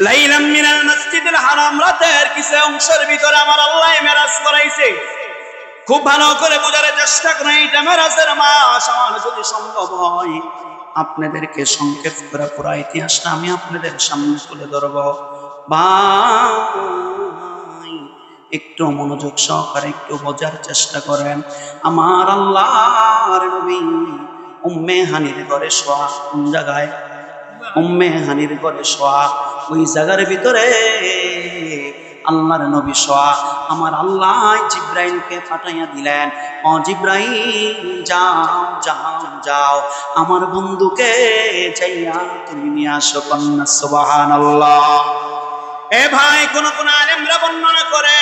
লাইলাম মিনাল মসজিদুল হারাম, রাতের কিছু অংশের ভিতরে আমার আল্লাহ মেরাজ করাইছে। খুব ভালো করে বোঝার চেষ্টা করেন, এটা মেরাজের মাস। আমার যদি সম্ভব হয় আপনাদেরকে সংক্ষেপ করে পুরো ইতিহাসটা আমি আপনাদের সামনে তুলে ধরব। ভাই একটু মনোযোগ সহকারে একটু বোঝার চেষ্টা করেন। আমার আল্লাহর নবী উম্মে হানির ঘরে শোয়া। কোন জায়গায়? উম্মে হানির ঘরে শোয়া। ওই জায়গার ভিতরে আল্লাহর নবী শোয়া। আমার আল্লাহ জিব্রাইলকে পাঠাইয়া দিলেন, ও জিব্রাইল যাও যাও যাও, আমার বন্ধুকে যাইয়া তুমি নিয়ে আসো। কন্যা সুবহানাল্লাহ। এ ভাই, কোন কোন আলেমরা বর্ণনা করে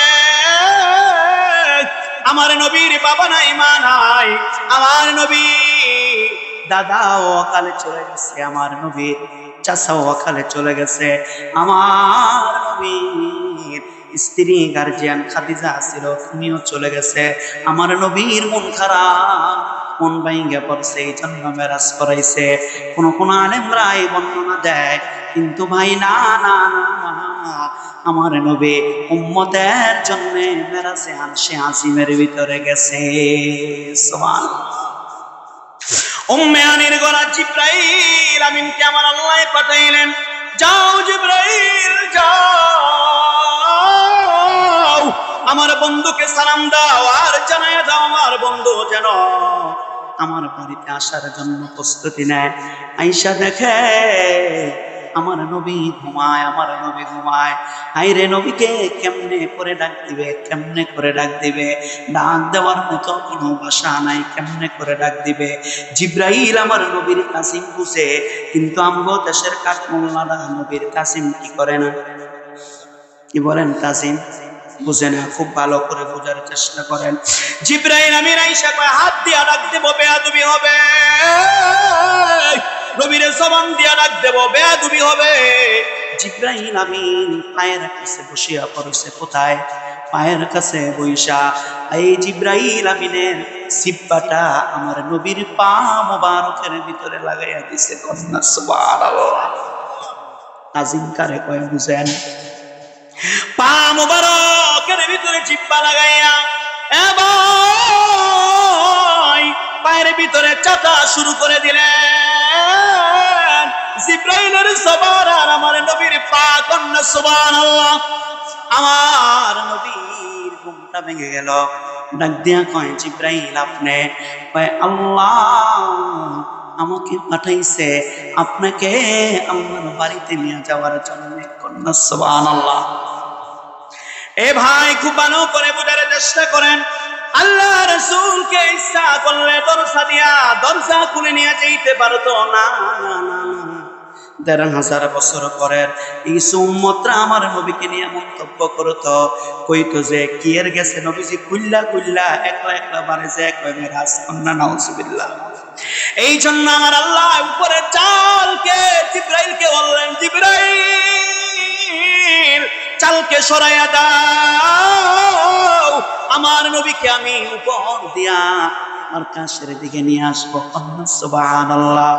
আমার নবীর বাবা নাই মা নাই, আমার নবী দাদাও অকালে চলে গেছে, আমার নবীর চাচাও অকালে চলে গেছে, আমার নবীর স্ত্রী গার্জিয়ান খাদিজা ছিল, তুমিও চলে গেছে। আমার নবীর মন খারাপ, মন ভাঙ্গা পড়ছে, এই জন্য মেরাজ করাইছে। কোন কোন আলেমরা এই বর্ণনা দেয়, কিন্তু ভাই না না না, আমার নবী উম্মতের জন্য মেরাজে আরশে আজিমের ভিতরে গেছে। সুবহানাল্লাহ। উম্মে হানির ঘরে জিব্রাইল আমিনকে আমার আল্লাহ পাঠাইলেন, যাও জিব্রাইল যাও, আমার বন্ধুকে সালাম দাও আর জানাইয়া দাও আমার বন্ধু যেন আমার বাড়িতে আসার জন্য প্রস্তুতি নেয়। আয়েশা দেখে আমার নবী ঘুমায়, আমার নবী ঘুমায়। হায়রে, নবীকে কেমনে করে ডাক দিবে, কেমনে করে ডাক দিবে? ডাক দেওয়ার মতো কোনো ভাষা নাই, কেমনে করে ডাক দিবে? জিব্রাইল আমার নবীর কাসিম বুঝে, কিন্তু আমগো দেশের কাঠমোল্লারা নবীর কাসিম কি করে না? কি বলেন? কাসিম বুঝে না। খুব ভালো করে বোঝার চেষ্টা করেন। জিব্রাইল আমিন আয়েশা কয়, হাত দিয়া ডাক দেব বেয়াদবি হবে, নবীর জবান দিয়া ডাক দেব বেয়াদবি হবে। জিব্রাইল আমিন পায়ের কাছে বসিয়া পড়ছে। কোথায়? পায়ের কাছে বইসা। এই জিব্রাইল আমিনের সিব্বাটা আমার নবীর পা মোবারকের ভিতরে লাগাইয়া দিছে। কন্যা সুবহানাল্লাহ। আজিম কারে কয় বুঝেন? পা মোবারকের ভিতরে জিব্বা লাগাইয়া পায়ের ভিতরে চাটা শুরু করে দিলেন। জিব্রাইলের জবান আর আমার নবীর পা। কন্যা সুবহানাল্লাহ। আমার নবীর ঘুমটা ভেঙে গেল। ডাক দিয়া কয়, জিব্রাইল আপনি? কয়, আল্লাহ আমাকে পাঠাইছে আপনাকে আমার বাড়িতে নিয়ে যাওয়ার জন্য। কন্যা সুবহানাল্লাহ। এ ভাই, খুব ভালো করে বোঝার চেষ্টা করেন। আল্লাহ রাসূলকে ইচ্ছা করলে দরজা দিয়া দরজা খুলে নিয়ে যেতে পারতো না। ১,৫০০ বছর পরের এই উম্মতরা আমার নবীকে নিয়ে মন্তব্য করতো, কইতো যে কি এর গেছে নবীজি কুল্লা কুল্লা একলা একলা বাড়ে যে কয় মেরাজ। কন্যা নাউজুবিল্লাহ। এই জন্য আমার আল্লাহ উপরের চালকে জিব্রাইলকে বললেন, জিব্রাইল চালকে সরাইয়া দাও, আমার নবীকে আমি উপর দিয়া আমার কাছের দিকে নিয়ে আসবো। সুবহানাল্লাহ।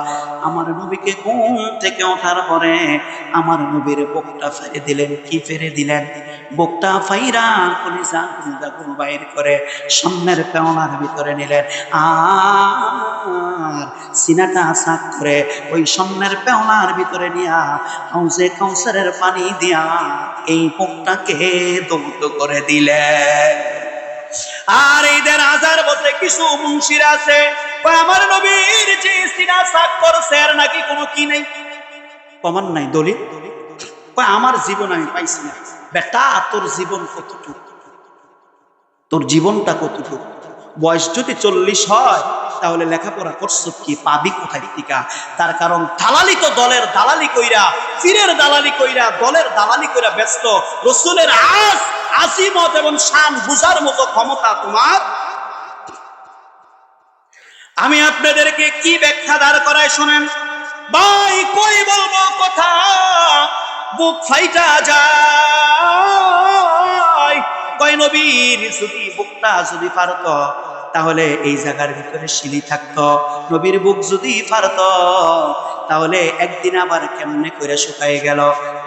আমার নবীকে ঘুম থেকে ওঠার পরে আমার নবীর বুকটা ফেরে দিলেন। কি ফেরে দিলেন? বুকটা ফাইরা কলিজা গুলো বাইর করে সামনের পেওনার ভিতরে নিলেন, আর সিনাটা সাক করে ওই সামনের পেওনার ভিতরে নিয়া হাউজে কাউসারের পানি দিয়া এই বুকটাকে দগ্ধ করে দিলেন। আর এই ১,৫০০ বছরে কিছু মুন্সির আছে আমার নবীর যে সিনা সাক করছে আর নাকি কোনো কি নেই, প্রমাণ নাই, দলিল। আমার জীবন আমি পাইছি না। বেটা, তোর জীবন কতটুকু? তোর জীবনটা কতটুকু? বয়স যদি ৪০ হয় তাহলে লেখাপড়া করছো কি? পাবি কোথায় টিকা? তার কারণ দালালি তো দলের দালালি কইরা, পীরের দালালি কইরা, দলের দালালি কইরা ব্যস্ত। রাসূলের আসিমত এবং শান বুঝার মতো ক্ষমতা তোমার। আমি আপনাদেরকে কি ব্যাখ্যা দাঁড় করায় শোনেন ভাই, কই বলবো কথা, বুক ফাইটা যায়। কয় নবীর যদি বুকটা যদি পারতো তাহলে এই জায়গার ভিতরে শিলি থাকতো, নবীর বুক যদি ফারতো তাহলে একদিন আবার কেমনে করে শুকাই গেল,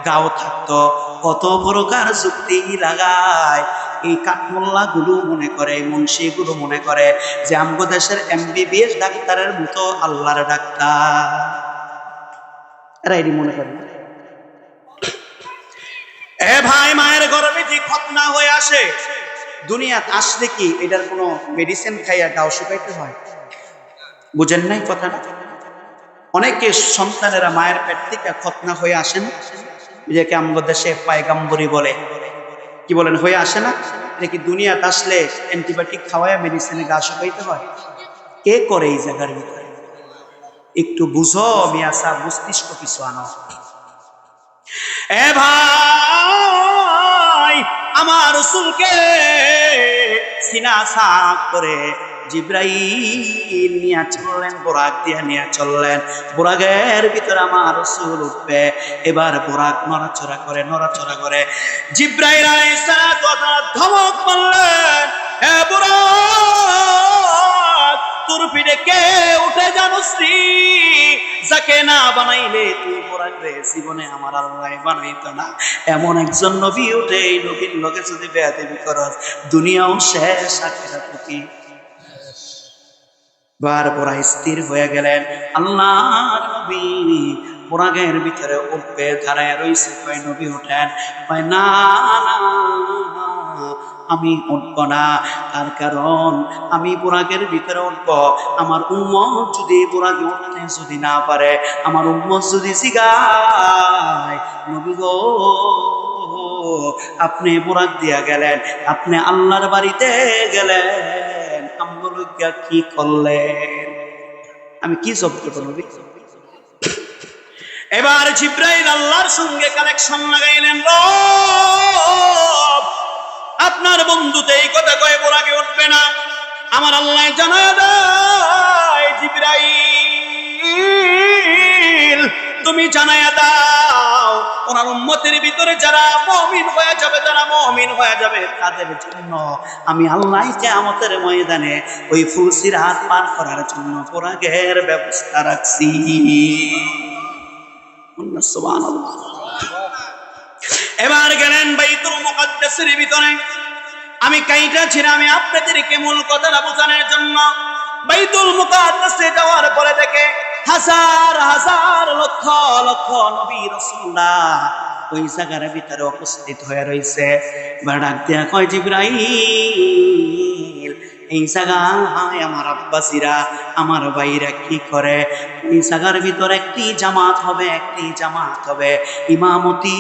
গাও থাকতো। কত প্রকার যুক্তি লাগায় এই কাঠমোল্লা গুলো মনে করে, মুন্সি গুলো মনে করে যে আমগো দেশের MBBS ডাক্তারের মতো আল্লাহর ডাক্তার, এরা এরই মনে করে। এ ভাই, মায়ের গর্ভে যে খতনা হয়ে আসে, দুনিয়াতে আসলে কি এটার কোনো মেডিসিন খাইয়া গাও শুকাইতে হয়? বুঝেন নাই কথাটা? অনেকে সন্তানেরা মায়ের পেট থেকে খতনা হয়ে আসেন, যাকে আমগো দেশে পায়গাম্বরি বলে, কি বলেন, হয়ে আসে না? এটা কি দুনিয়াতে আসলে অ্যান্টিবায়োটিক খাওয়ায় মেডিসিনে গা শুকাইতে হয়? কে করে এই জায়গার ভিতরে? একটু বুঝো মিয়া সাহেব, মস্তিষ্ক কিছু আনো। এ ভাই, আমার রাসূলকে সিনা সাক করে জিব্রাইল নিয়ে চললেন, বোরাক দিয়ে নিয়ে চললেন। বোরাকের ভিতরে আমার রাসূল উঠবে, এবার বোরাক নড়াচড়া করে নড়াচড়া করে জিব্রাইল আলাইহিস সালাতু ওয়া সালাম ধমক মারলেন, হে বোরাক, তোর পিঠে কে উঠে জানোস নি? যাকে না বানাইলে তুই বোরাক রে জীবনে আমার আল্লাহ বানাইতো না। এমন একজন নবী উঠে, এই নবীর লোকে যদি বেয়াদবি করস, দুনিয়াও শেষ, আখিরাতও কি। বার বোরা স্থির হয়ে গেলেন। আল্লাহর নবী বোরাকের ভিতরে উঠবে, দাঁড়ায় রইছে। কয় নবী ওঠেন? কয় না না, আমি উঠবো না। তার কারণ আমি বোরাকের ভিতরে উঠবো, আমার উম্মত যদি বোরাকে উঠতে যদি না পারে, আমার উম্মত যদি জিগায়, নবী গো আপনি বোরাক দিয়া গেলেন, আপনি আল্লাহর বাড়িতে গেলেন, আমগুলোকে কি করলেন? আমি কি জব করবো নবী? এবার জিব্রাইল আল্লাহর সঙ্গে কানেকশন লাগাইলেন, আপনার বন্ধুতে এই কথা কয়ে বোরাকে উঠবে না। আমার আল্লাহ জানায় দেয়, জিব্রাইল তুমি জানায়া দাও, ওনার উম্মতের ভিতরে যারা মুমিন হয়ে যাবে, যারা মুমিন হয়ে যাবে, তাদের জন্য আমি আল্লাহ কিয়ামতের ময়দানে ওই ফুলসিরাত পার করার জন্য বোরাকের ব্যবস্থা রাখছি। সুবহানাল্লাহ। এবার গেলেন বাইতুল মুকাদ্দাসের ভিতরে। আমি কাইটা ছিলাম, আমি আপনাদেরকে মূল কথাটা বোঝানোর জন্য। বাইতুল মুকাদ্দাসে যাওয়ার পরে দেখে হাজার হাজার লক্ষ লক্ষ নবী রাসূলুল্লাহ ওই জায়গার ভিতরে উপস্থিত হয়ে রয়েছে। এবার ডাক দিয়া কয়, জিবরাইল এই জায়গায় আমার আব্বাসিরা, আমার ভাইরা কি করে? এই জায়গার ভিতরে একটি জামাত হবে, একটি জামাত হবে ইমামতি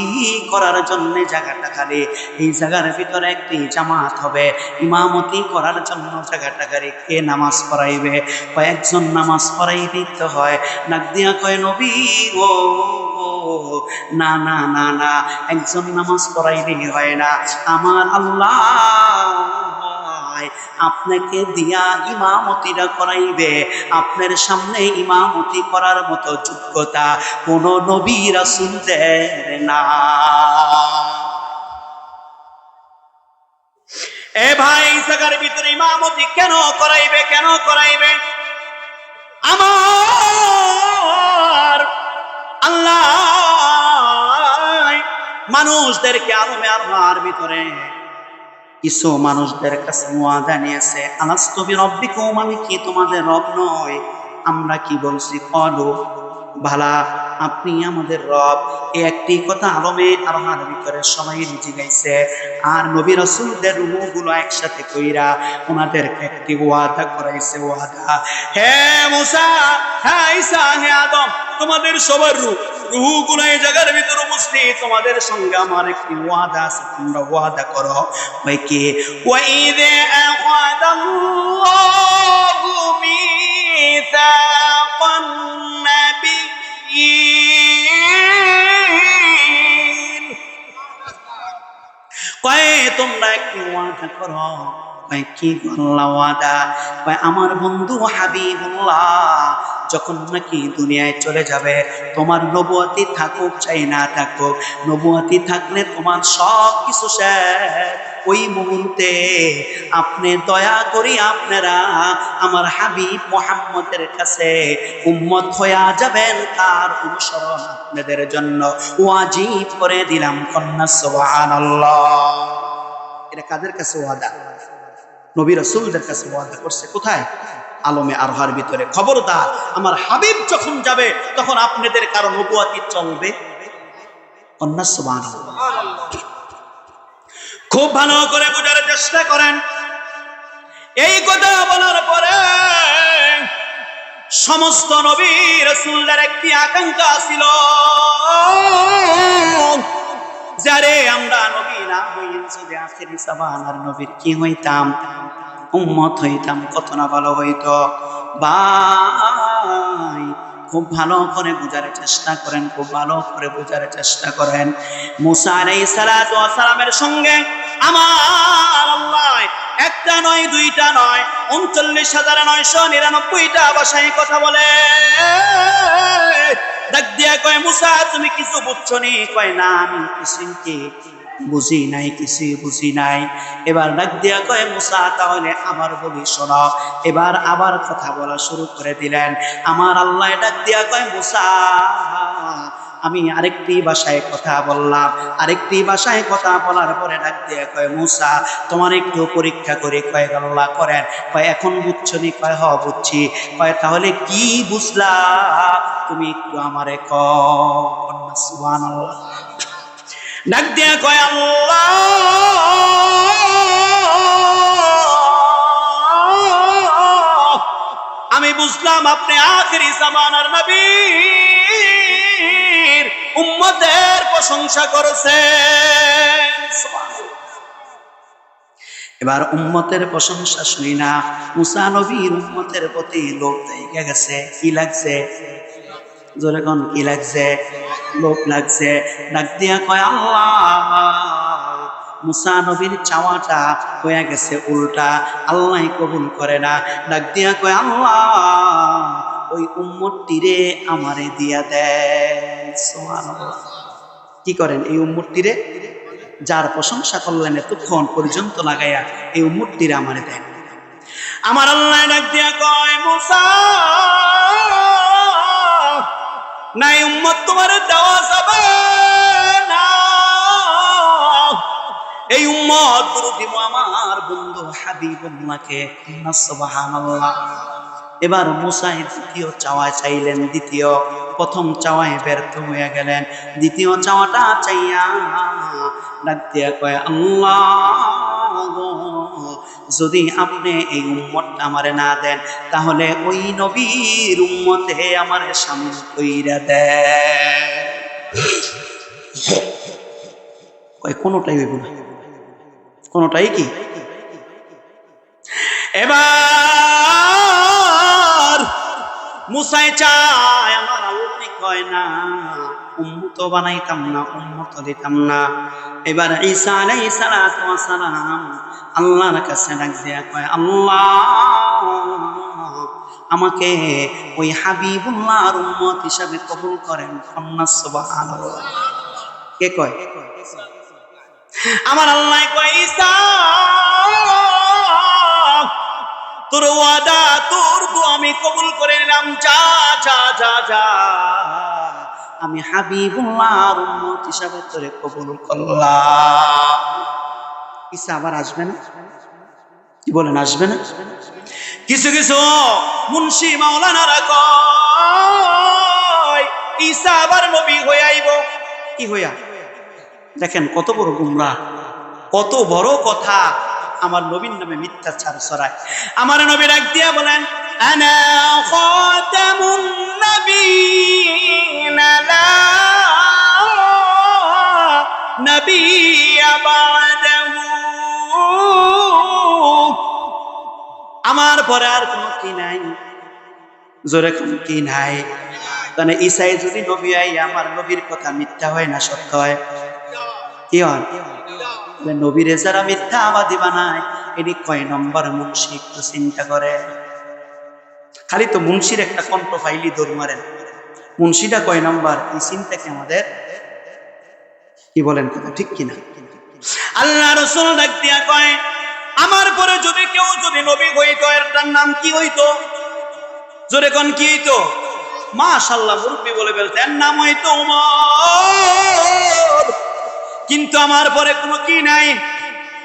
করার জন্য জায়গাটা খালি। এই জায়গার ভিতরে একটি জামাত হবে ইমামতি করার জন্য জায়গাটা খালি। কে নামাজ পড়াইবে? কয়েকজন নামাজ পড়াই দিতে হয়। ডাক দিয়া কয়, নবী ও না না না না, একজন নামাজ পড়াইলেই হয় না, আমার আল্লাহ আপনাকে দিয়া ইমামতিরা করাইবে। আপনার সামনে ইমামতি করার মতো যোগ্যতা কোন নবী রাসূলদের না। এ ভাই, জায়গার ভিতরে ইমামতি কেন করাইবে? কেন করাইবে? আমার আল্লাহ মানুষদেরকে আলমে আল্লাহর ভিতরে কিছু মানুষদের কাছে ওয়াদা নিয়েছে, আলাস্তু বিরাব্বিকুম, আমি কি তোমাদের রব নয়? আমরা কি বলছি? ক্বালু ভালা, আপনি আমাদের রব। এই একটি কথা আলমে আল্লাহর ভিতরে সবাই নিজে গাইছে। আর নবী রাসূলদের রূহগুলো একসাথে কইরা ওনাদেরকে একটি ওয়াদা করাইছে। ওয়াদা, হে মুসা, হে ঈসা, হে আদম, তোমাদের সবার রূহগুলো এই জায়গার ভিতরে উপস্থিত, তোমাদের সঙ্গে আমার একটি ওয়াদা আছে, তোমরা ওয়াদা করো। ওই কি? ওয়াইযা আখাযাল্লাহু মিসাকান নাবিয়্যিন, কয় তোমরা একটি ওয়াদা করো। কয় কি করলা ওয়াদা? কয় আমার বন্ধু হাবিবুল্লাহ যখন নাকি দুনিয়ায় চলে যাবে, তোমার নবুয়তি থাকুক চাই না থাকুক, নবুয়তি থাকলে তোমার সব কিছু শেষ। ওই মুহূর্তে আপনি দয়া করি আপনারা আমার হাবিব মুহাম্মদের কাছে উম্মত হয়ে যাবেন, তার অনুসরণ আপনাদের জন্য ওয়াজিব করে দিলাম। কন্যা সুবহানাল্লাহ। এটা কাদের কাছে ওয়াদা? নবী রাসূলদের কাছে ওয়াদা করছে। কোথায়? আলমে আরহার ভিতরে। খবরদার, আমার হাবিব যখন যাবে তখন আপনাদের কারো নবুয়তি চলবে। কন্যা সুবহানাল্লাহ। খুব ভালো করে বোঝার চেষ্টা করেন। এই কথা বলার পরে সমস্ত নবী রাসূলদের একটি আকাঙ্ক্ষা ছিল, যারে আমরা নবী না হই যদি আখিরি জামানার নবীর কি হইতাম, উম্মত হইতাম, কত না ভালো হইতো। ভাই খুব ভালো করে বোঝার চেষ্টা করেন, খুব ভালো করে বোঝার চেষ্টা করেন। মুসা আলাইহিস সালাতু ওয়াস সালামের সঙ্গে আমার আল্লাহ একটা নয় দুইটা নয় 39,999টা ভাষায় কথা বলে। ডাক দিয়া কয়, মুসা তুমি কিছু বুঝছো নি? কয় না, আমি কিছুই বুঝি নাই, কিছুই বুঝি নাই। এবার ডাক দিয়া কয়, মুসা তাহলে আমার বলি শোনো। এবার আবার কথা বলা শুরু করে দিলেন। আমার আল্লাহ ডাক দিয়া কয়, মুসা আমি আরেকটি ভাষায় কথা বললাম। আরেকটি ভাষায় কথা বলার পরে ডাক দিয়ে কয়, মুসা তোমার একটু পরীক্ষা করে। কয় আল্লাহ করেন। কয় এখন বুঝছো নি? কয় হ বুঝছি। কয় তাহলে কি বুঝলা তুমি একটু আমারে কও। সুবহানাল্লাহ। ডাক দিয়ে কয়, আল্লাহ আমি বুঝলাম আপনি আখিরি জামানার নবী, উম্মতের প্রশংসা করেছেন। এবার উম্মতের প্রশংসা শুনি না মুসা নবীর উম্মতের প্রতি লোভ লেগে গেছে। কি লাগছে? জোরে কোন কি লাগছে? লোভ লাগছে। ডাক দিয়া কয়, আল্লাহ মুসা নবীর চাওয়াটা হয়ে গেছে উল্টা, আল্লাহ কবুল করে না। ডাক দিয়া কয়, আল্লাহ ওই উম্মতটিরে আমারে দিয়া দেন। সুবহানাল্লাহ। কি করেন? এই উম্মতটিরে, যার প্রশংসা করলেন এতক্ষণ পর্যন্ত লাগাইয়া, এই উম্মতটিরে আমারে দেন। আমার আল্লাহ ডাক দিয়া কয়, মুসা নাই উম্মত তোমার দেওয়া যাবে না। এই উম্মত গুরু দিব আমার বন্ধু হাবিবুল্লাহকে। সুবহানাল্লাহ। এবার মুসা দ্বিতীয় চাওয়া চাইলেন। প্রথম চাওয়ায় ব্যর্থ হয়ে গেলেন। দ্বিতীয় চাওয়াটা চাইয়া ডাক দিয়া কয়, আল্লাহ যদি আপনি এই উম্মতটা আমারে না দেন তাহলে ওই নবীর উম্মতে আমারে শামিল কইরা দেন। কয় কোনোটাই হইব না, কোনোটাই কি। এবার মুসাই চায়, আমার আল্লাহ কয় না উম্মত বানাইতাম না, উম্মত দিতাম না। এবার ঈসা আলাইহিস সালাতু ওয়াস সালাম আল্লাহর কাছে ডাক দিয়া কয়, আল্লাহ আমাকে ওই হাবিবুল্লাহর উম্মত হিসাবে কবুল করেন। সুবহানাল্লাহ। কে কয়? আমার আল্লাহ কয়, ঈসা তোর ওয়াদা, তোর দোয়া আমি কবুল করে নিলাম। যা যা যা যা, আমি হাবিবুল্লাহর উম্মত হিসাবে তোরে কবুল করলাম। ঈসা আবার আসবে না? কি বলেন, আসবে না? কিছু কিছু মুন্সি মাওলানারা কয় ঈসা আবার নবী হয়ে আইব। কি হইয়া? দেখেন কত বড় গুমরাহ, কত বড় কথা। আমার নবীর নামে মিথ্যাচার ছড়ায়। আমার নবী ডাক দিয়া বলেন, আনা খাতামুন নবিয়্যিনা লা নাবিয়্যা বা'দাহু। আমার পরে আর কোনো কি নাই। জোরে কোন কি নাই? তাহলে ঈসাই যদি নবী হয়, আমার নবীর কথা মিথ্যা হয় না সত্য হয়? কি হয়? নবীরে যারা মিথ্যাবাদী বানায়, এটি কয় নম্বর মুন্সি একটু চিন্তা করে। খালি তো মুন্সির একটা কণ্ঠ ফাইলি দৌড় মারেন, মুন্সিটা কয় নাম্বার, এই চিন্তাকে আমাদের কি বলেন, কথা ঠিক কিনা? আল্লাহ রাসূল ডাক দিয়া কয়, আমার পরে যদি কেউ যদি নবী হইতো, এটার নাম কি হইতো? জোরে কোন কি হইতো? মাশাআল্লাহ, মুরব্বি বলে ফেলতে, এর নাম হইতো উমর। কিন্তু আমার পরে কোনো কি নাই,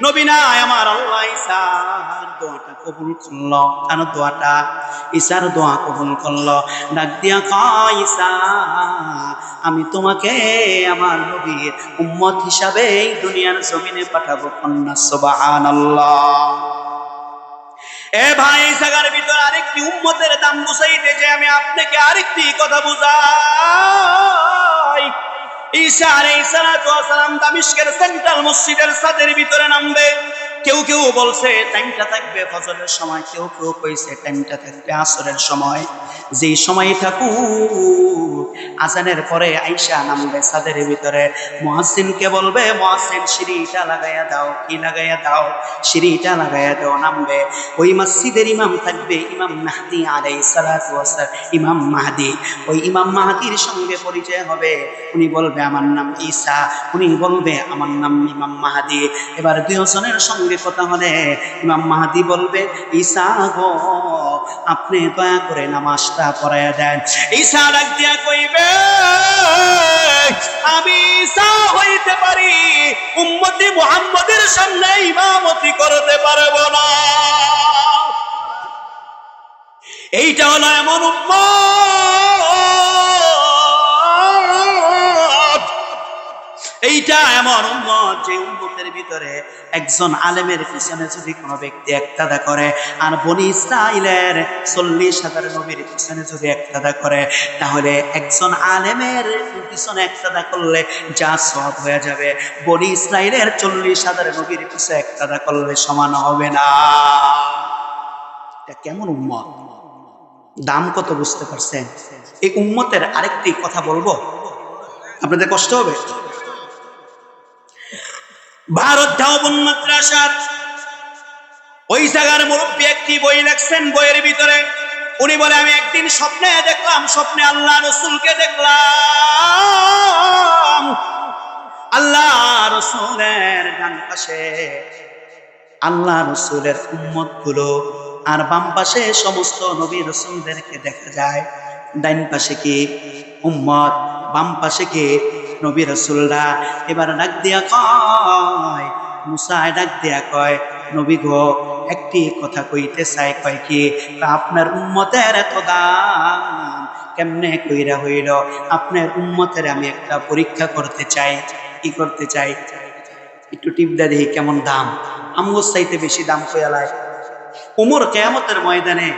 নবী নাই। আমার আল্লাহ ঈসার দোয়াটা কবুল করলো। কেন দোয়াটা? ঈসার দোয়া কবুল করলো। ডাক দিয়া কয়, ঈসা, আমি তোমাকে আমার নবীর উম্মত হিসাবে এই দুনিয়ার জমিনে পাঠাবো। কন্যা সুবহানাল্লাহ। এ ভাই, জায়গার ভিতর আরেকটি উম্মতের দাম বুঝাইতে যে আমি আপনাকে আরেকটি কথা বুঝাই। ঈসা আলাইহিস সালাতু ওয়াস সালাম দামিশকের সেন্ট্রাল মসজিদের ছাদের ভিতরে নামবে। কেউ কেউ বলছে টাইমটা থাকবে ফজরের সময়, কেউ কেউ কইছে টাইমটা থাকবে আসরের সময়। যেই সময় থাকুক, আজানের পরে আইসা নামবে ছাদের ভিতরে। মুয়াজ্জিনকে বলবে, মুয়াজ্জিন সিঁড়িটা লাগাইয়া দাও। কি লাগাইয়া দাও? সিঁড়িটা লাগাইয়া দাও। নামবে। ওই মসজিদের ইমাম থাকবে ইমাম মাহদী আলাইহিস সালাতু ওয়াস সালাম, ইমাম মাহদী। ওই ইমাম মাহদীর সঙ্গে পরিচয় হবে। উনি বলবে আমার নাম ঈসা, উনি বলবে আমার নাম ইমাম মাহদী। এবার দুজনের সঙ্গে কথা হলে ইমাম মাহদী বলবে, ঈসা গো, আপনি দয়া করে নামাজটা পড়াইয়া দেন। ঈসা ডাক দিয়া কইবে, আমি ঈসা হইতে পারি, উম্মতি মুহাম্মদের সামনে ইমামতি করতে পারবো না। এইটা হলো এমন উম্মত, এইটা এমন উম্মত যে উম্মতের ভিতরে একজন আলেমের পিছনে যদি কোনো ব্যক্তি একতাদা করে, আর বনি ইসরাইলের 40,000 নবীর পিছনে যদি একতাদা করে, তাহলে একজন আলেমের পিছনে একতাদা করলে যা সওয়াব হয়ে যাবে, বনি ইসরাইলের 40,000 নবীর পিছনে একতাদা করলে সমান হবে না। এটা কেমন উম্মত, দাম কত বুঝতে পারছেন? এই উম্মতের আরেকটি কথা বলবো, আপনাদের কষ্ট হবে। ভারত দেওবন্দ মাদ্রাসার ওই জায়গার মুরব্বী একটি বই লেখছেন। বইয়ের ভিতরে উনি বলে, আমি একদিন স্বপ্নে দেখলাম, স্বপ্নে আল্লাহ রসুলকে দেখলাম। আল্লাহ রসুলের ডান পাশে আল্লাহ রসুলের উম্মত গুলো, আর বাম পাশে সমস্ত নবী রসুলদেরকে দেখা যায়। ডাইন পাশে কি উম্মত, বাম পাশে কি নবী রসুলরা। এবার ডাক দিয়া কয়, মুসা ডাক দিয়া কয়, নবী গো, একটি কথা কইতে চাই। কয় কি? আপনার উম্মতের এত দাম কেমনে কইরা হইল? আপনার উম্মতের আমি একটা পরীক্ষা করতে চাই। কি করতে চাই? একটু টিপদা দেখি কেমন দাম। আমগো চাইতে বেশি দাম কইয়ালায়। ওমর কিয়ামতের ময়দানে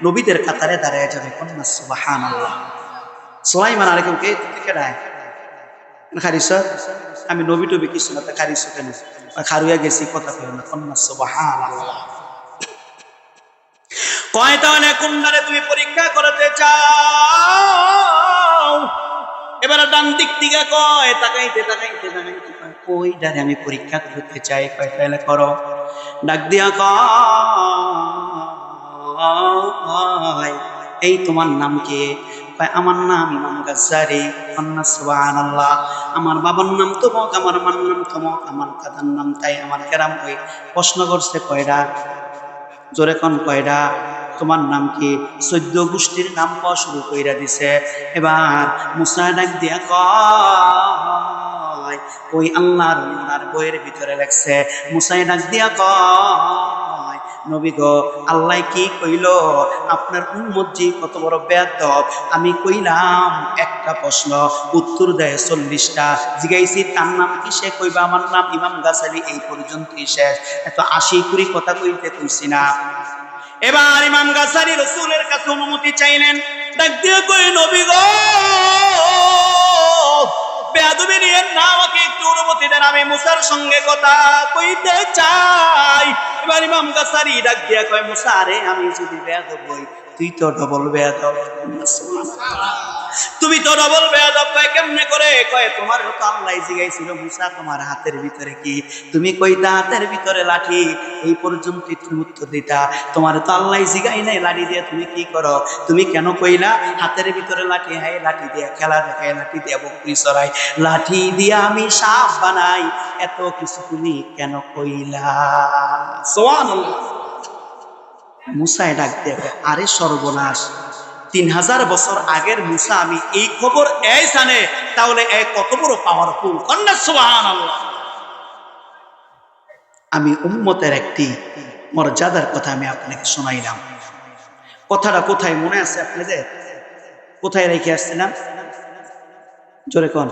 নবীদের কাতারে দাঁড়ায় যাবে। কন্যা সুবহানাল্লাহ। সুলাইমান আলাইহিস কে ডায় খারিস, আমি নবী টবি কিছু না, তা খারিস কেন? খারুয়া গেছি, কথা কই না। কন্যা সুবহানাল্লাহ। কয় তাহলে কোনটারে তুমি পরীক্ষা করতে চাও? এবার ডান দিক থেকে কয়, তাকাইতে তাকাইতে তাকাইতে কয়, ওইটারে আমি পরীক্ষা করতে চাই। কয় তাহলে করো। ডাক দিয়া কয়, এই তোমার নাম কি? আমার নাম ইমাম গাজ্জারি। কন্যা সুবহানাল্লাহ। আমার বাবার নাম তমক, আমার মার নাম তমক, আমার দাদার নাম তাই। আমার কেরাম কই প্রশ্ন করছে, কয়টা? জোরে কোন কয়টা? তোমার নাম কি? 14 গোষ্ঠীর নাম পাওয়া শুরু কইরা দিছে। এবার মুসা ডাক দিয়া কয়, ওই আল্লাহর ওনার বইয়ের ভিতরে লেখছে। মুসা ডাক দিয়া কয়, নবী গো, আল্লাহ কি কইল? আপনার উম্মত জি কত বড় বেয়াদব। আমি কইলাম একটা প্রশ্ন, উত্তর দেয় 40টা। জিগাইছি তার নাম কি? সে কইবা আমার নাম ইমাম গাজ্জালি। এই পর্যন্তই শেষ। এত 80 কুড়ি কথা কইতে কইছি না। এবার ইমাম গাজ্জালি রাসূলের কাছে অনুমতি চাইলেন। ডাক দিয়ে কই, নবী গো, বেয়াদবি নিয়ে না, আমাকে একটু অনুমতি দেন, আমি মুসার সঙ্গে কথা কইতে চাই। এবার ইমাম গাজ্জালি ডাক দিয়া কয়, মুসা রে, আমি যদি বেয়াদব হই, তুই তো ডবল বেয়াদব। সুবহানাল্লাহ। তুমি তো ডবল বেয়াদব। কয় কেমনে করে? কয় তোমার তো আল্লাহ জিগাইছিল মুসা তোমার হাতের ভিতরে কি? তুমি কইতা হাতের ভিতরে লাঠি, এই পর্যন্ত তুমি উত্তর দিতা। তোমার তো আল্লাহ জিগাই নাই লাঠি দিয়ে তুমি কি করো? তুমি কেন কইলা হাতের ভিতরে লাঠি? হ্যাঁ, লাঠি দিয়ে খেলা দেখায়, লাঠি দিয়ে বকরি চড়াই, লাঠি দিয়ে আমি সাপ বানাই, এত কিছু তুমি কেন কইলা? সুবহানাল্লাহ। মুসায় ডাক দিয়ে আরে সর্বনাশ, 3000 বছর আগের মুসা আমি, এই খবর এই জানে, তাহলে কত বড় পাওয়ারফুল। কন্যা সুবহানাল্লাহ। আমি উম্মতের একটি মর্যাদার কথা আমি আপনাকে শোনাইলাম। কথাটা কোথায় মনে আছে আপনাদের? কোথায় রেখে আসছিলাম? জোরে কোন?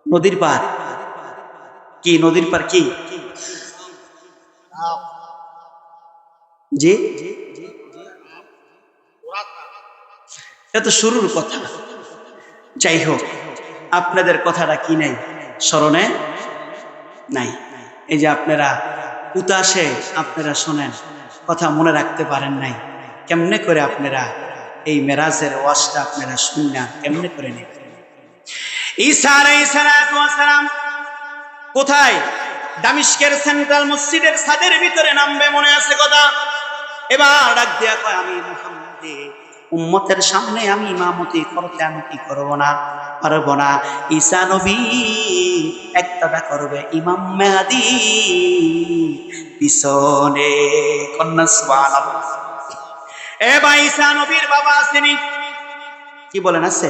নদীর পার। কি নদীর পার? কি জি, এটা তো শুরুর কথা। যাই হোক, আপনাদের কথাটা কি নাই স্মরণে নাই। এই যে আপনারা উতাসে আপনারা শোনেন, কথা মনে রাখতে পারেন নাই, কেমনে করে আপনারা এই মেরাজের ওয়াজটা আপনারা শুনলেন, কেমনে করে নেবেন? ঈসা আলাইহিস সালাম কোথায়? দামিশকের সেন্ট্রাল মসজিদের ছাদের ভিতরে নামবে, মনে আছে কথা? এবার ডাক দিয়া কয় আমি মুহাম্মদে উম্মতের সামনে আমি ইমামতি করতে আমি কি করব না, পারবো না। ঈসা নবী একটাদা করবে, ইমাম মেহাদী পিছনে। কন্যা সুবহানাল্লাহ। এবার ঈসা নবীর বাবা আসেনি, কি বলেন আছে?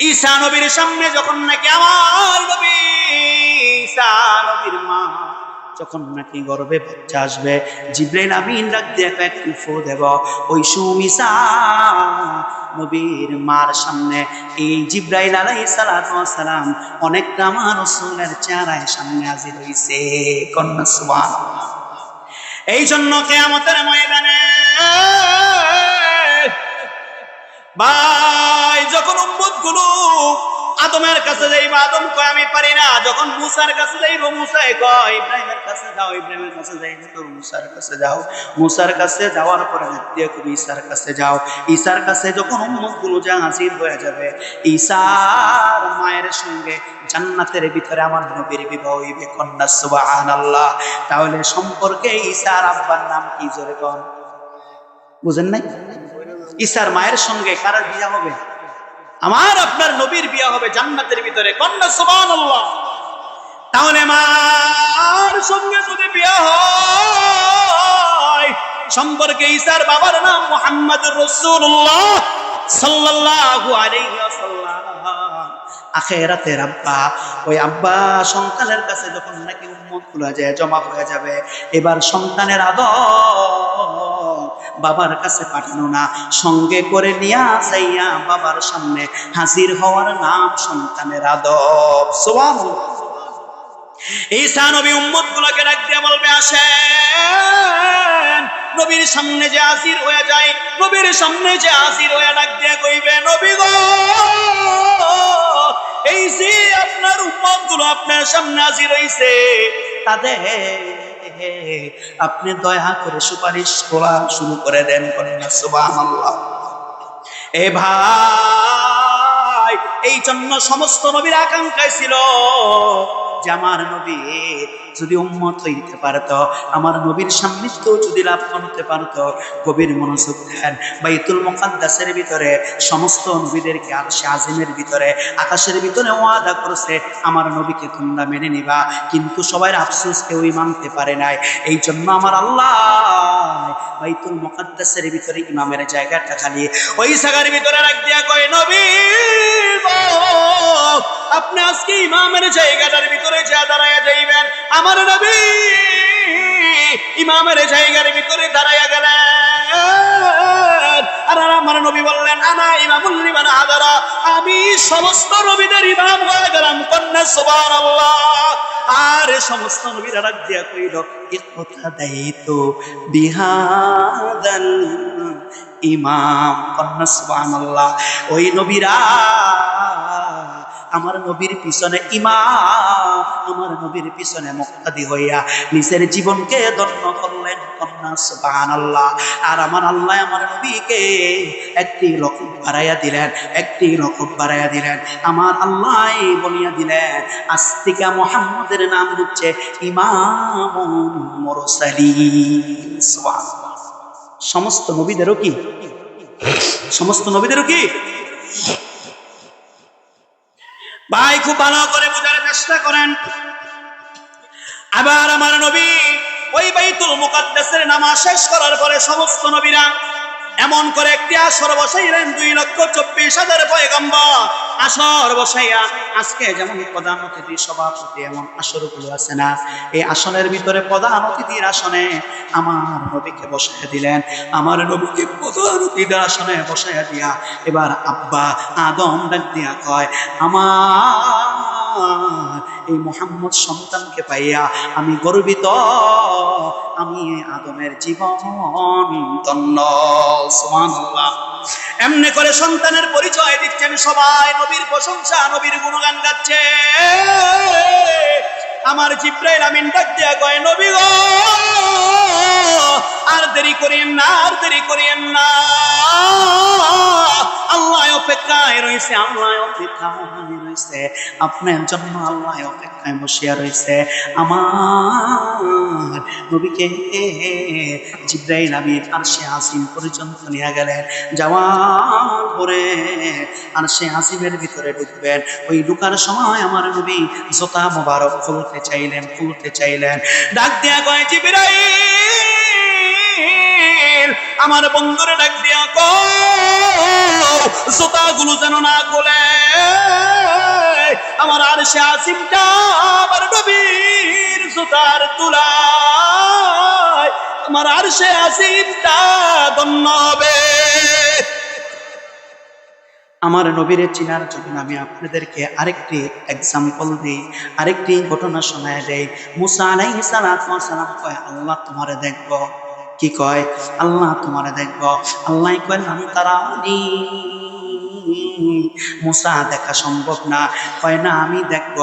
ঈসা নবীর সামনে যখন নাকি আমার নবী ঈসা নবীর মা যখন নাকি গর্ভে বাচ্চা আসবে, জিবরাইল আমিন ডাক দিয়ে একটু ফু দেব, ওই ঈসা নবীর মার সামনে এই জিবরাইল আলাইহিস সালাম অনেকটা আমার রাসূলের চেহারায় সামনে হাজির হইছে। কন্যা সুবহানাল্লাহ। এই জন্য কিয়ামতের ময়দানে ভাই যখন উম্মত গুলো আদমের কাছে যাইবা, আদম কয় আমি পারি না। যখন মুসার কাছে যাইবো, মুসাই কয় ইব্রাহিমের কাছে যাও, ইব্রাহিমের কাছে যাইবো তো মুসার কাছে যাও, মুসার কাছে যাওয়ার পরে দিয়ে কবি ঈসার কাছে যাও। ঈসার কাছে যখন উম্মত গুলো যা হাজির হয়ে যাবে, ঈসার মায়ের সঙ্গে জান্নাতের ভিতরে আমার নবীর বিবাহ হইবে। কন্যা সুবহানাল্লাহ। তাহলে সম্পর্কে ঈসার আব্বার নাম কি? জোরে কোন? বুঝেন নাই? ঈসার মায়ের সঙ্গে কার বিয়ে হবে? আমার আপনার নবীর বিয়ে হবে জান্নাতের ভিতরে। কন্যা সুবহানাল্লাহ। তাহলে মার সঙ্গে যদি বিয়ে হয়, সম্পর্কে ঈসার বাবার নাম মুহাম্মদুর রাসূলুল্লাহ সাল্লাল্লাহু আলাইহি ওয়াসাল্লাম। আখিরাতের আব্বা, ওই আব্বা সন্তানের কাছে যখন নাকি উম্মত গুলো যায় জমা হয়ে যাবে, এবার সন্তানের আদর বাবার কাছে পাঠানো না, সঙ্গে করে নিয়া যাইয়া বাবার সামনে হাজির হওয়ার নাম সন্তানের আদব। সুবহানাল্লাহ। ঈসা নবী উম্মত গুলোকে ডাক দিয়ে বলবে আসেন। নবীর সামনে যে হাজির হয়ে যায়, নবীর সামনে যে হাজির হয়ে ডাক দিয়ে কইবে নবী গো, এই যে আপনার উম্মত গুলো আপনার সামনে হাজির হইছে, তাদের আপনি দয়া করে সুপারিশ করা শুরু করে দেন। কন্যা সুবহানাল্লাহ। এ ভাই, এই জন্য সমস্ত নবীর আকাঙ্ক্ষা ছিল যে আমার নবী যদি উম্মত হইতে পারত, আমার নবীর সান্নিধ্য যদি লাভ করতে পারত। গভীর মনোযোগ দেন। বাইতুল মুকাদ্দাসের ভিতরে সমস্ত নবীদেরকে আরশে আজিমের ভিতরে আকাশের ভিতরে ওয়াদা করেছে আমার নবীকে তোমরা মেনে নিবা, কিন্তু সবাই আফসোস কেউই মানতে পারে নাই। এই জন্য আমার আল্লাহ বাইতুল মুকাদ্দাসের ভিতরে ইমামের জায়গাটা খালি, ওই জায়গার ভিতরে রাখ দিয়া কয় নবী আপনি আজকে ইমামের জায়গাটার ভিতরে যা দাঁড়ায়া যাইবেন। আমার নবী ইমামের জায়গার ভিতরে দাঁড়ায়া গেলেন, আর আমার নবী বললেন আনা ইমামুল লিমান হাদারা, আমি সমস্ত নবীদের ইমাম হয়ে গেলাম। কন্যা সুবহানাল্লাহ। আর সমস্ত নবীরা ডাক দিয়া কইল ইকতাদাইতু বিহাদাল ইমাম। কন্যা সুবহানাল্লাহ। ওই নবীরা আমার নবীর পিছনে ইমাম, আমার নবীর পিছনে মুক্তাদি হইয়া নিজের জীবনকে ধন্য করলেন। কন্যা সুবহানাল্লাহ। আর আমার আল্লাহ আমার নবীকে একটি লকব বাড়াইয়া দিলেন, একটি লকব বাড়াইয়া দিলেন। আমার আল্লাহ বলিয়া দিলেন আস্তিকা মুহাম্মদের নাম হচ্ছে ইমামুল মুরসালিন। সুবহানাল্লাহ। সমস্ত নবীদেরও কি, সমস্ত নবীদেরও কি ভাই, খুব ভালো করে বোঝার চেষ্টা করেন। আবার আমার নবী ওই বাইতুল মুকাদ্দাসের নামাজ শেষ করার পরে সমস্ত নবীরা এমন করে একটি আসর বসাইলেন, 2,24,000 পয়গম্বর আসর বসাইয়া, আজকে যেমন প্রধান অতিথি সভাপতি এমন আসরগুলো আছে না, এই আসনের ভিতরে প্রধান অতিথির আসনে আমার নবীকে বসাইয়া দিলেন। আমার নবীকে প্রধান অতিথির আসনে বসাইয়া দিয়া এবার আব্বা আদম ডাক দিয়া কয়, আমার এই মুহাম্মদ সন্তানকে পাইয়া আমি গর্বিত, আমি আদমের জীবন ধন্য। সুবহানাল্লাহ। এমনি করে সন্তানের পরিচয় দিচ্ছেন সবাই, নবীর প্রশংসা, নবীর গুণগান গাচ্ছে। আমার জিবরাইল আমিন ডাক দিয়া কয়, নবী গো আর দেরি করিয়েন না, আর দেরি করিয়েন না, আল্লাহ অপেক্ষায় রয়েছে, আল্লাহ অপেক্ষায় রয়েছে আপনার জন্য, আল্লাহ অপেক্ষায় বসিয়া রয়েছে। আমার নবীকে জিবরাইল আমিন আরশে আজিম পর্যন্ত নিয়ে গেলেন। যাওয়ার পরে আরশে আজিমের ভিতরে ঢুকবেন, ওই ঢুকার সময় আমার নবী জোতা মোবারক খুলতে চাইলেন, খুলতে চাইলেন। ডাক দিয়া কয়, জিবরাইল আমার বন্ধুরে ডাক দিয়া কয় জোতাগুলো যেন না খোলে, আমার আরশে আজিমটা আমার নবীর জুতার তুলায় আমার আরশে আজিমটা ধন্য হবে। আমার নবীরে চিনার জন্য আমি আপনাদেরকে আরেকটি এক্সাম্পল দিই, আরেকটি ঘটনা শোনায় দেই। মুসা আলাইহিস সালাম কয়, আল্লাহ তোমারে দেখব। কি কয়? আল্লাহ তোমারে দেখব। আল্লাহ কয়, লান্তারানি, মুসা দেখা সম্ভব না। কয় না, আমি দেখব।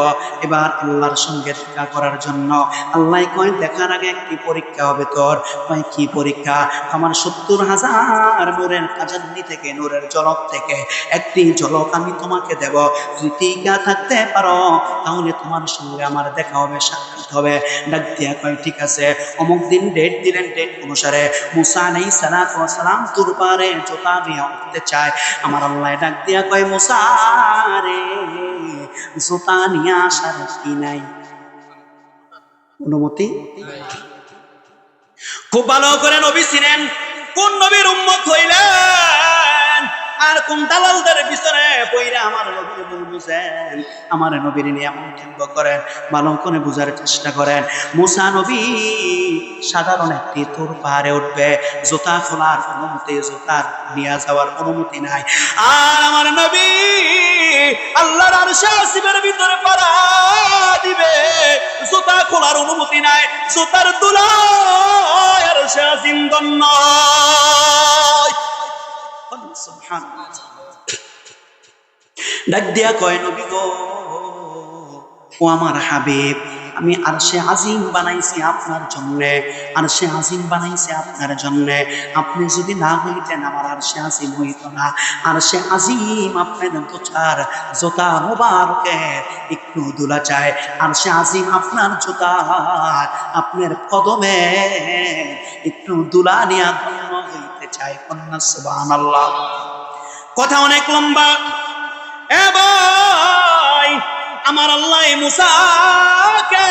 এবার আল্লাহর সঙ্গে দেখা করার জন্য আল্লাহ কয়, দেখার আগে একটি পরীক্ষা হবে তোর। কয় কি পরীক্ষা? আমার 70,000 নূরের তাজাল্লি থেকে, নূরের ঝলক থেকে একটি ঝলক আমি তোমাকে দেব। যদি টিকা থাকতে পারো তাহলে তোমার সঙ্গে আমার দেখা হবে, সাক্ষাৎ হবে। ডাক দিয়া কয়, ঠিক আছে। অমুক দিন ডেট দিলেন, ডেট অনুসারে মুসা আলাইহিস সালাম তুরবারে জোতা নিয়ে উঠতে চায়। আমার আল্লাহ ডাক দিয়া কয়, মুসা রে জোতা নিয়ে আসার কি নাই, অনুমতি? খুব ভালো করে নবী ছিলেন, কোন নবীর উম্মত হইলেন আর কোন দালালদের পিছনে পইরা আমার নবীর বুঝেন, আমার নবীর নিয়ে মন্তব্য করেন, ভালো করে বুঝার চেষ্টা করেন। মুসা নবী সাধারণ একটি তুর পাহাড়ে উঠবে, জুতা খোলার অনুমতি, জুতার নিয়ে যাওয়ার অনুমতি নাই। আর আমার নবী আল্লাহর আরশে আসিমের ভিতরে পাড়া দিবে, জুতা খোলার অনুমতি নাই, জুতার তুলায় আরশে আসিম ধন্য। ডাক দিয়া কয়, নবী গো, ও আমার হাবিব, আমি আরশে আজিম বানাইছি আপনার জন্যে, আরশে আজিম বানাইছি আপনার জন্যে। আপনি যদি না হইতেন আমার আরশে আজিম হইত না। আরশে আজিম আপনার জুতার, জুতা মোবারকে একটু দুলা চায়। আরশে আজিম আপনার জুতা, আপনার কদমে একটু দুলা নিয়া ধন্য হইতে চায়। কন্যা সুবহানাল্লাহ। কথা অনেক লম্বা। এ ভাই, আমার আল্লাহ মুসাকে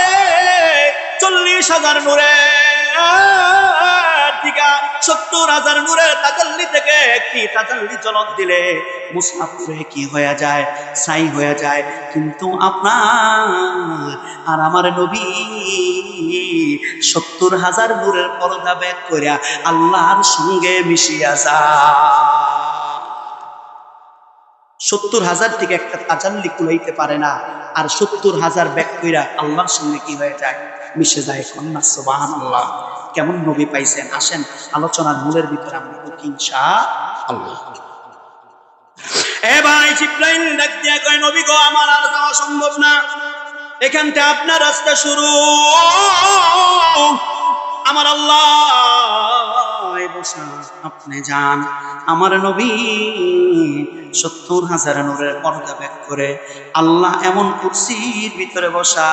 40,000 নূরের থেকে 70,000 নূরের তাজাল্লি থেকে একটি তাজাল্লি ঝলক দিলে মুসা পুরে কি হয়ে যায়, ছাই হয়ে যায়। কিন্তু আপনার আর আমার নবী 70,000 নূরের পর্দা ব্যাগ করিয়া আল্লাহর সঙ্গে মিশিয়া যায়। 70,000 থেকে একটা তাজাল্লি কুলাইতে পারে না, আর 70,000 ব্যাগ কইরা আল্লাহর সঙ্গে কি হয়ে যায়, মিশে যায়। কন্যা সুবহানাল্লাহ। কেমন নবী পাইছেন? আসেন আলোচনার মূলের ভিতরে আমরা ঢুকি ইনশাআল্লাহ। এ ভাই জিবরাইল ডাক দিয়া কয় নবী গো আমার আর যাওয়া সম্ভব না, এখানটা আপনার রাস্তা শুরু। আমার আল্লাহ বসা, আপনি যান। আমার নবী 70,000 নূরের পর্দা ব্যাগ করে আল্লাহ এমন কুরসির ভিতরে বসা,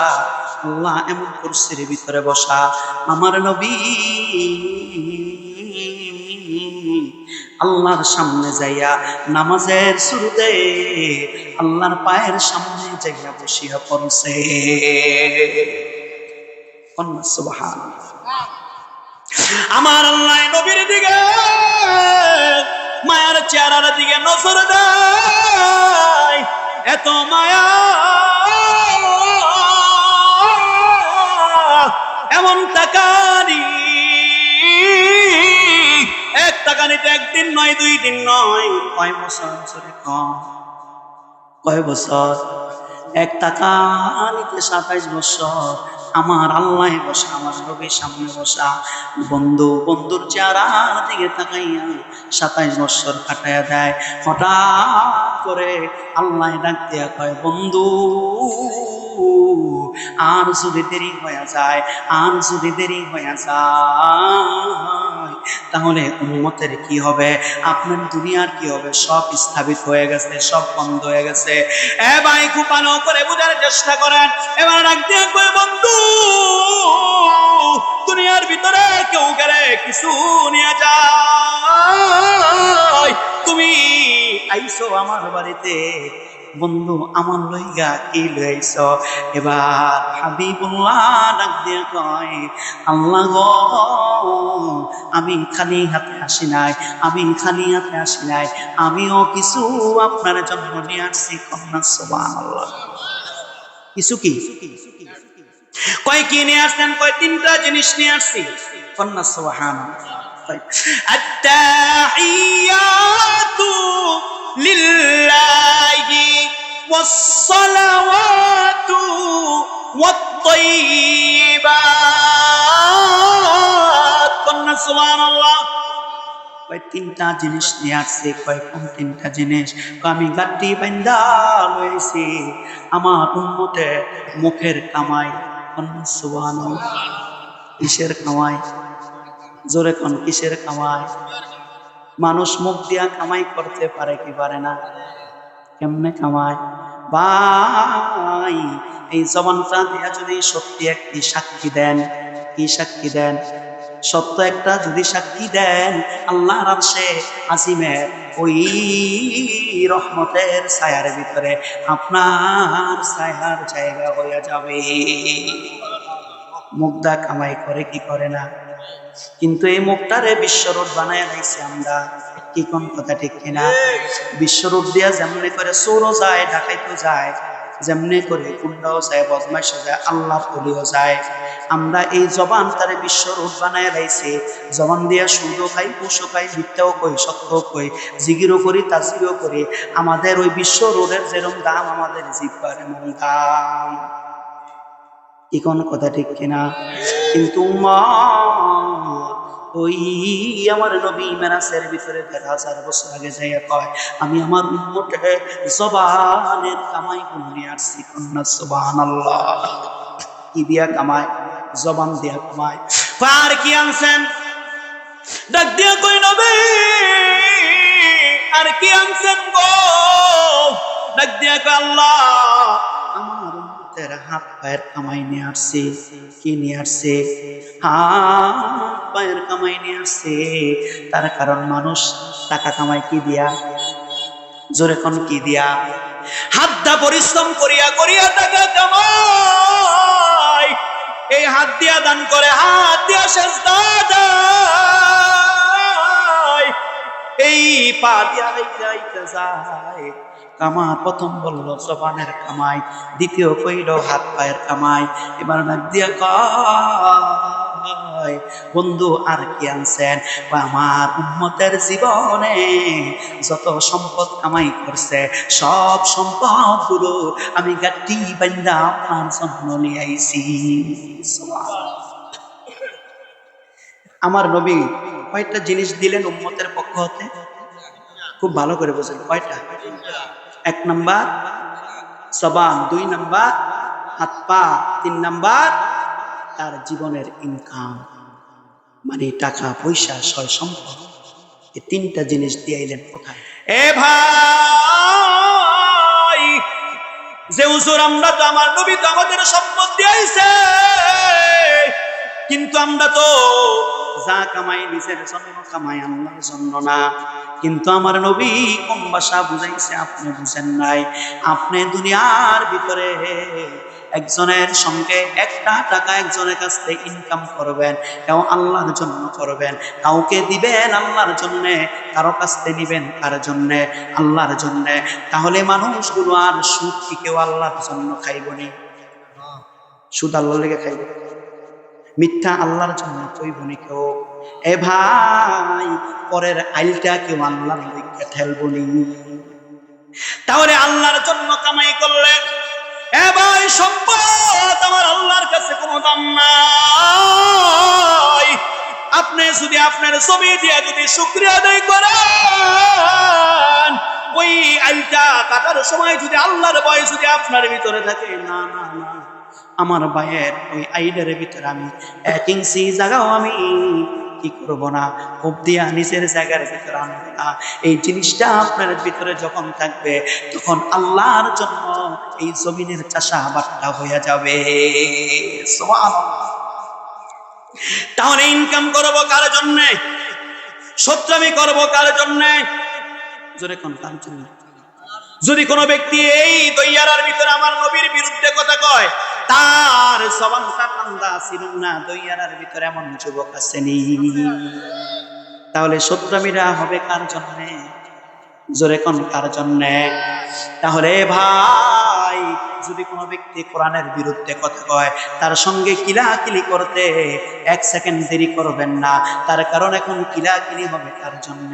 আল্লাহ এমন কুরসির ভিতরে বসা। আমার নবী আল্লাহর সামনে যাইয়া নামাজের শুরুতে আল্লাহর পায়ের সামনে যাইয়া বসিয়া পড়ছে। সুবহানাল্লাহ। আমার আল্লাহ নবীর দিকে মায়ার চেহারার দিকে নজর দেয়, এত মায়া, এমন তাকানি, এক তাকানিতে একদিন নয়, 2 দিন নয়, কয় বছর ধরে, কয় বছর, এক তাকানিতে 27 বছর আমার আল্লাহ বসা, আমার নবীর সামনে বসা। বন্ধুর চেহারার দিকে তাকাইয়া 27 বছর কাটাইয়া দেয়। হঠাৎ করে আল্লাহ ডাক দিয়া কয় বন্ধু, আর যদি দেরি হয়ে যায়, আর যদি দেরি হয়ে যায় তাহলে উম্মতের কি হবে, আপনার দুনিয়ার কি হবে? সব স্থাপিত হয়ে গেছে, সব বন্ধ হয়ে গেছে। এ ভাই খুব ভালো করে বুঝার চেষ্টা করেন। এবার ডাক দিয়ে কয় বন্ধু, দুনিয়ার ভিতরে কেউ গেলে কিছু নিয়ে যায়, তুমি আইছো আমার বাড়িতে, বন্ধু আমার লইগা কি লইছ? এবার হাবিবুল্লাহ ডাক দিয়ে কয় আল্লাহ গো, আমি খালি হাতে আসি নাই, আমি খালি হাতে আসি নাই, আমিও কিছু আপনার জন্য নিয়ে আসছি। কন্যা সুবহানাল্লাহ। কিছু কি কয় কি নিয়ে আসছেন? কয় 3টা জিনিস নিয়ে আসছি। কন্যা সুবহানাল্লাহ। আত-তাহিয়াতু লিল্লাহি ওয়াস-সালাওয়াতু ওয়াত-তাইয়্যিবাত। কন্যা সুবহানাল্লাহ। কয় 3টা জিনিস নিয়ে আসছে। কয় কোন 3টা জিনিস? আমি গাড়ি বান্ধা লইছি আমার উম্মতে মুখের কামাই। কন্যা সুবহানাল্লাহ। কিসের কামাই? জোরে কোন, কিসের কামাই? মানুষ মুখ দিয়া কামাই করতে পারে কি পারে না? কেমনে কামায় ভাই? এই জবানটা দিয়া যদি সত্যি একটি সাক্ষী দেন, কি সাক্ষী দেন? সত্য একটা যদি সাক্ষী দেন, আল্লাহর আরশে আজিমের ওই রহমতের ছায়ার ভিতরে আপনার ছায়ার জায়গা হয়ে যাবে। মুগ্ধা কামাই করে কি করে না? কিন্তু এই মুখটারে বিশ্বরোড বানায় রাখছি আমরা। কি কোন কথা ঠিক কিনা? বিশ্বরোড দিয়া যেমনি করে চোরও যায়, ডাকাইতেও যায়, যেমনি করে গুন্ডাও যায়, বদমাইশও যায়, আল্লাহ বলিও যায়। আমরা এই জবান তারে বিশ্বরোড বানায় রাখছি। জবান দিয়া সুদও খাই, ঘুষও খাই, মিথ্যাও কই, সত্যও কই, জিগিরও করি, তাসবিহও করি। আমাদের ওই বিশ্ব রোডের যেরকম দাম, আমাদের জিহ্বার এমন দাম। কি কোন কথা ঠিক কিনা? কিন্তু ওই আমার নবী মেরাজের ভিতরে 1000 বছর আগে যাইয়া কয় আমি আমার উম্মতের জবানের কামাই নিয়ে আসছি। কন্যা সুবহানাল্লাহ। কি দিয়া কামায়? জবান দিয়া কামায়। আর কি আনছেন? ডাক দিয়া কই নবী আর কি আনছেন গো? ডাক দিয়া কয় আল্লাহ আমার উম্মতের হাত পায়ের কামাই নিয়ে আসছে। কি নিয়ে আসছে? হাত পায়ের কামাই নিয়ে আসছে। তার কারণ মানুষ টাকা কামাই কি দিয়া? জোরে কোন, কি দিয়া? হাত দা পরিশ্রম করিয়া করিয়া টাকা কামাই। এই হাত দিয়া দান করে, হাত দিয়া সেজদা দেয়, এই পা দিয়া আইতে যায়। কামা প্রথম বলল জবানের কামাই, দ্বিতীয় কইল হাত পায়ের কামাই। এবার নাক দিয়া কয় বন্ধু আর কি আনছেন? আমার উম্মতের জীবনে যত সম্পদ কামাই করছে, সব সম্পদ গুলো আমি গাটি বান্ধা আপনার জন্য নিয়ে আইছি। আমার নবী কয়েকটা জিনিস দিলেন উম্মতের পক্ষ হতে। খুব ভালো করে বোঝেন, কয়টা? 1 নাম্বার জবান, 2 নাম্বার হাত পা, 3 নাম্বার তার জীবনের ইনকাম, মানে টাকা পয়সা সয় সম্পদ। এই 3টা জিনিস দিয়ে আইলেন কোথায়? এ ভাই, যে হুজুর আমরা তো, আমার নবী তো আমাদের সম্পদ দিয়েছে, কিন্তু আমরা তো যা কামাই নিজের জন্য কামাই, আল্লাহর জন্য না। কিন্তু আমার নবী কোন ভাষা বুঝাইছে আপনি বুঝেন নাই। আপনি দুনিয়ার ভিতরে একজনের সঙ্গে 1টা টাকা একজনের কাছ থেকে ইনকাম করবেন, এও আল্লাহর জন্য করবেন। কাউকে দিবেন আল্লাহর জন্য, কারো কাছ থেকে নিবেন কার জন্য? আল্লাহর জন্য। তাহলে মানুষগুলো আর সুদ কি কেউ আল্লাহর জন্য খাইবনি? সুদ আল্লাহর লেগে খাইব, মিথ্যা আল্লাহর জন্য কইবনি কেউ। এ ভাই, পরের আইলটা কেউ আল্লাহর লেগে ঠেলবনি। তাহলে আল্লাহর জন্য কামাই করলে, এ ভাই, সম্পদ আমার আল্লাহর কাছে কোনো দাম নাই। আপনি যদি আপনার ছবি দিয়ে যদি শুকরিয়া আদায় করেন, ওই আইলটা কাটার সময় যদি আল্লাহর ভয় যদি আপনার ভিতরে থাকে, না না না, আমার ভাইয়ের ওই আইলের ভিতরে আমি 1 ইঞ্চি জায়গাও আমি কি করব না, কোপ দিয়া নিচের জায়গার ভিতরে আনবো না। এই জিনিসটা আপনার ভিতরে যখন থাকবে, তখন আল্লাহর জন্য এই জমিনের চাষাবাদটা হয়ে যাবে। সুবহানাল্লাহ। তাহলে ইনকাম করবো কার জন্য? সত্যামি করবো কার জন্য? জোরে কোন কার জন্য? যদি কোনো ব্যক্তি এই দইয়ারার ভিতরে আমার নবীর বিরুদ্ধে কথা কয়, তার জবানটা ঠান্ডা ছিল না। দইয়ারার ভিতরে এমন যুবক আসেনি। তাহলে সত্যামিরা হবে কার জন্য? জোরে কোন কার জন্য? তাহলে ভাই, যদি কোনো ব্যক্তি কোরআনের বিরুদ্ধে কথা কয়, তার সঙ্গে কিলাকিলি করতে 1 সেকেন্ড দেরি করবেন না। তার কারণ এখন কিলাকিলি হবে কার জন্য?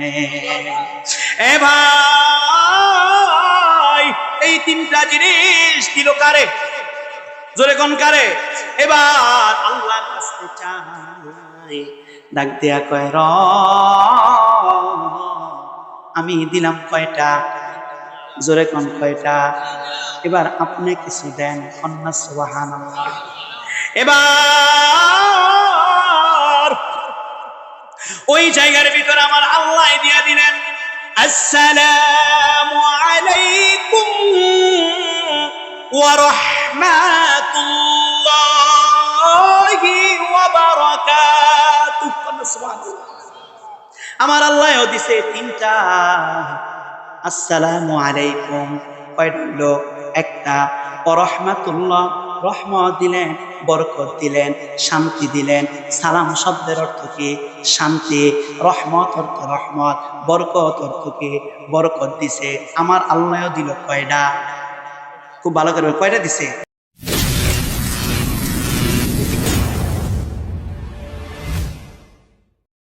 এ ভাই, এই 3টা জিনিস দিল কারে? জোরে কোন কারে? এবার আল্লাহর কাছে চাই, ডাক দেয়া কয়, আমি দিলাম কয়টা? জোরে কোন কয়টা? এবার আপনি কিছু দেন, কন্যা সুবহানাল্লাহ। এবার ওই জায়গার ভিতরে আমার আল্লাহ দিয়া দিলেন, আসসালামু আলাইকুম ওয়া রাহমাতুল্লাহি ওয়া বারাকাতুহু। কন্যা সুবহানাল্লাহ। আমার আল্লাহও দিছে 3টা আসসালামু আলাইকুম। কয়টা হলো? 1টা। ওয়া রাহমাতুল্লাহ, রহমত দিলেন, বরকত দিলেন, শান্তি দিলেন। সালাম শব্দের অর্থ কি? শান্তি। রহমত অর্থ রহমত, বরকত অর্থ কি? বরকত দিছে। আমার আল্লাহও দিল কয়টা? খুব ভালো করে, কয়টা দিছে?